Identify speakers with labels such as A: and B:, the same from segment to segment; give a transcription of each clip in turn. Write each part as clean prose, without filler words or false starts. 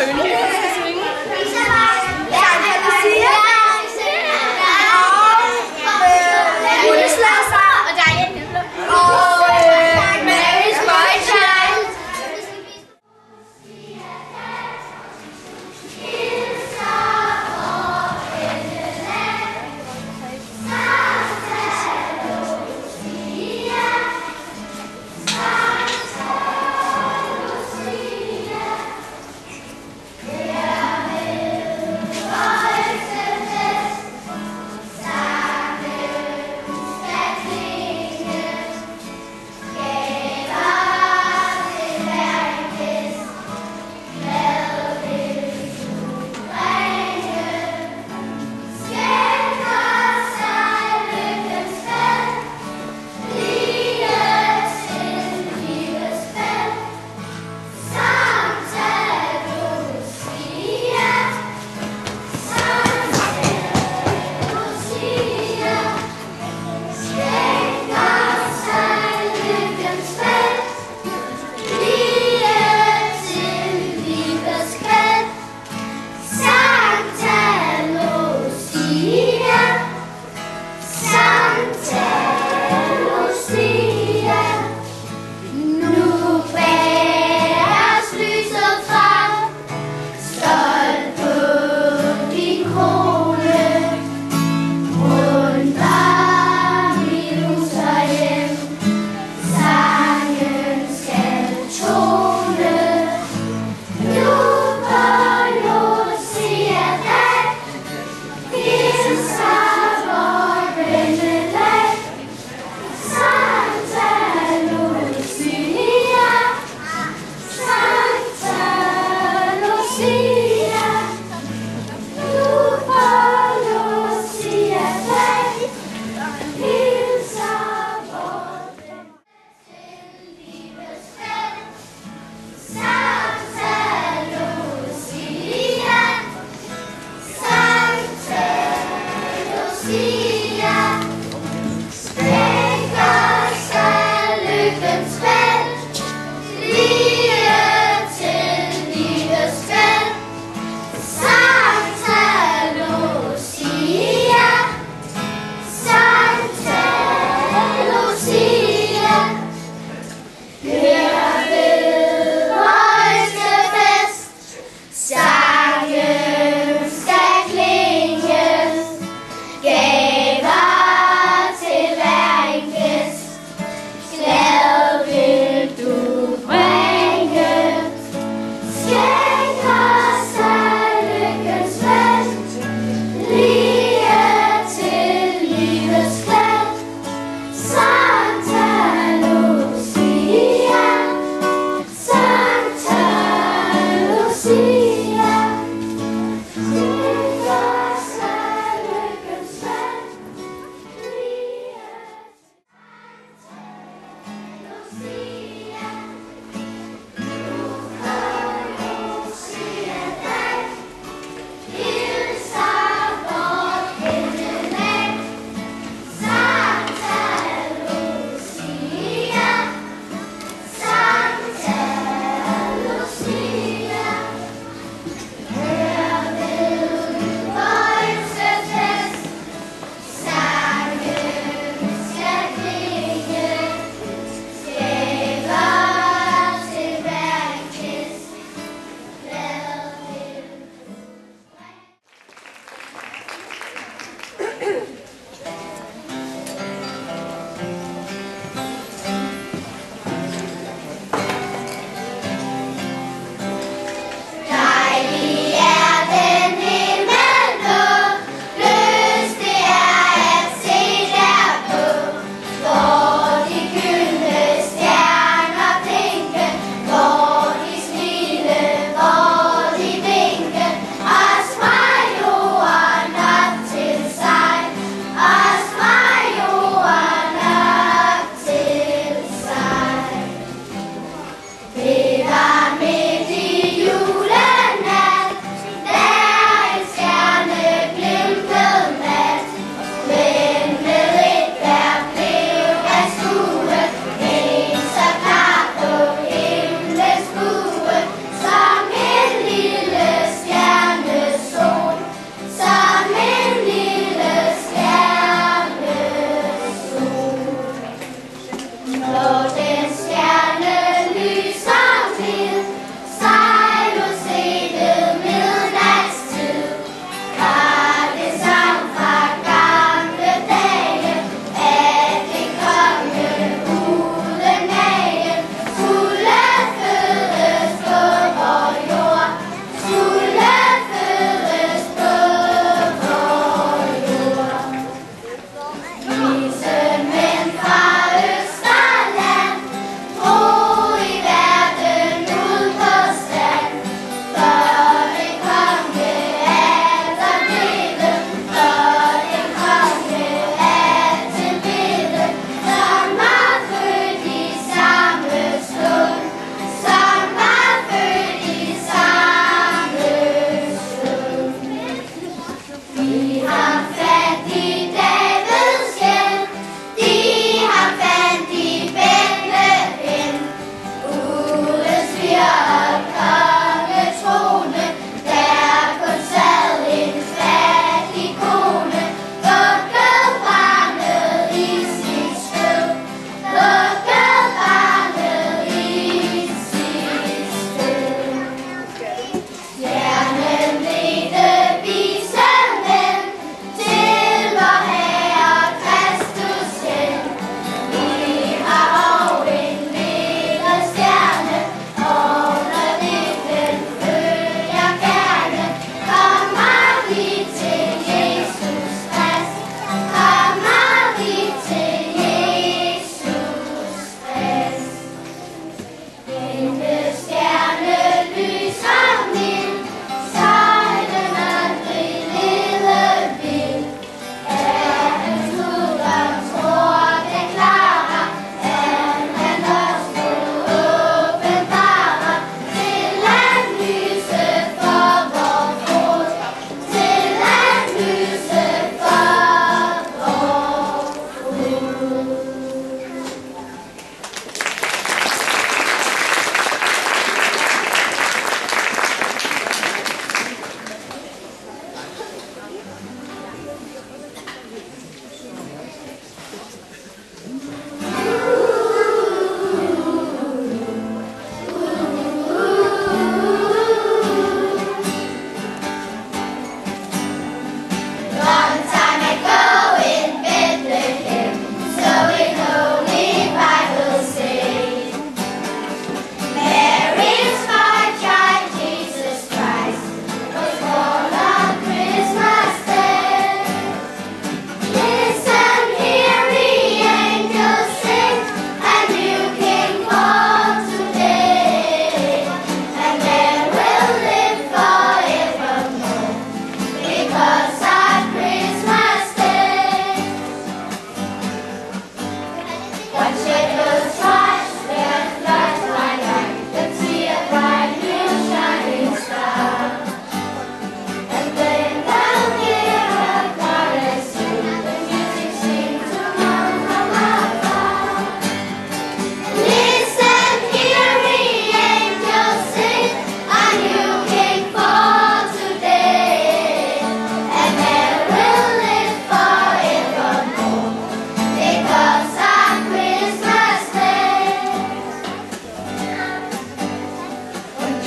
A: høne her, der skal synge.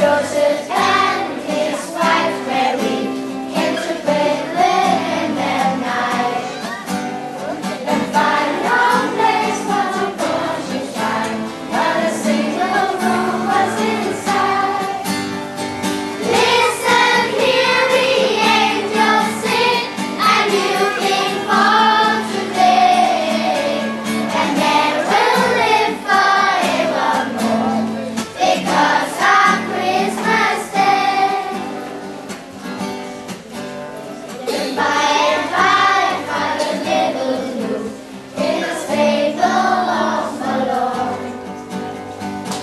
A: Joseph and his wife Mary came to Bethlehem that night. The final place for the born should shine, but a single room was inside. Listen, hear the angels sing, a new king born today, and there will live forevermore, because of Christmas Day. By and by, Father Little knew in the stable of the Lord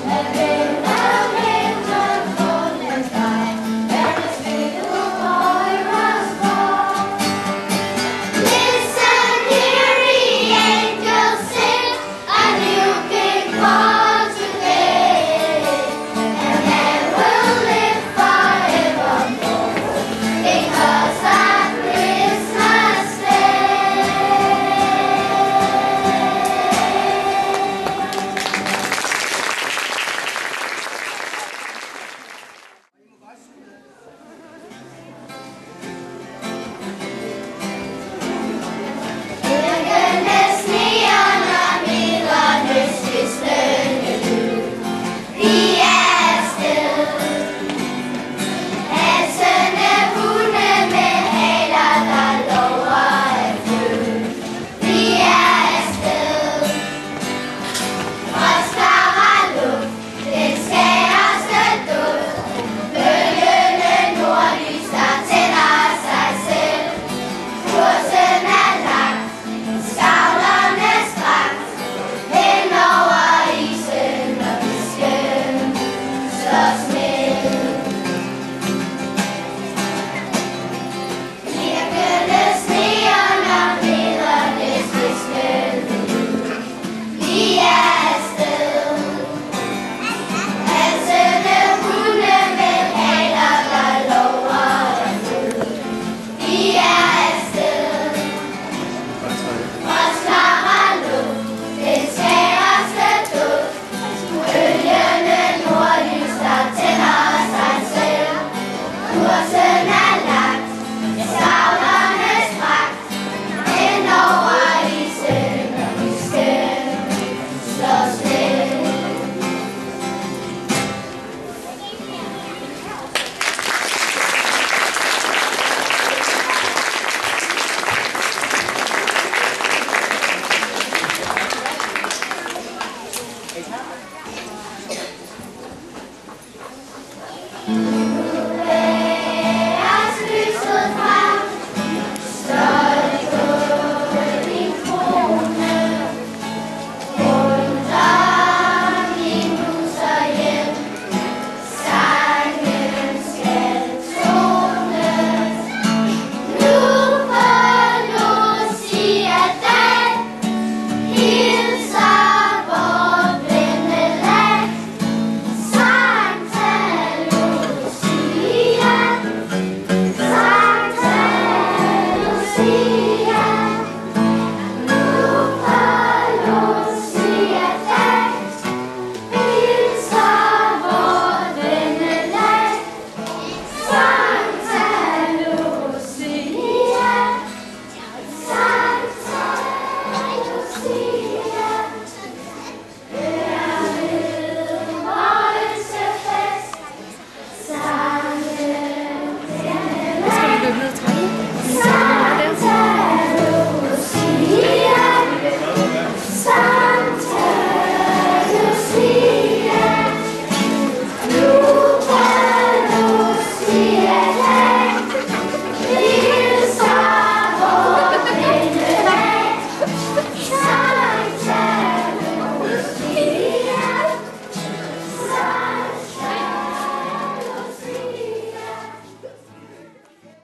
A: had been a manger cold and dry, where this little boy was born. Listen, hear the angels sing, a new king born today, and there will live forevermore, because of Christmas Day. Goodness me, Anna, me, Londres, listen to the Estel. Hälsene vore med hela Galoa efter the Estel. Fast klara luft, den skæraste duft, bølgene nordlys, der tænder sig selv. Kursen er lagt, skavlerne strakt, hen over isen, og vi skal slås med. Kirkenes neoner hedder det sidste lyd. Vi er afsted. Halsende hunde med haler, der lover en død. Vi er afsted. Vores klare luft, den skæreste duft, bølgende nordlys, der tænder sig selv. Kursen er lagt, skavlerne strakt, hen over isen, og vi skal slås med.
B: Hey,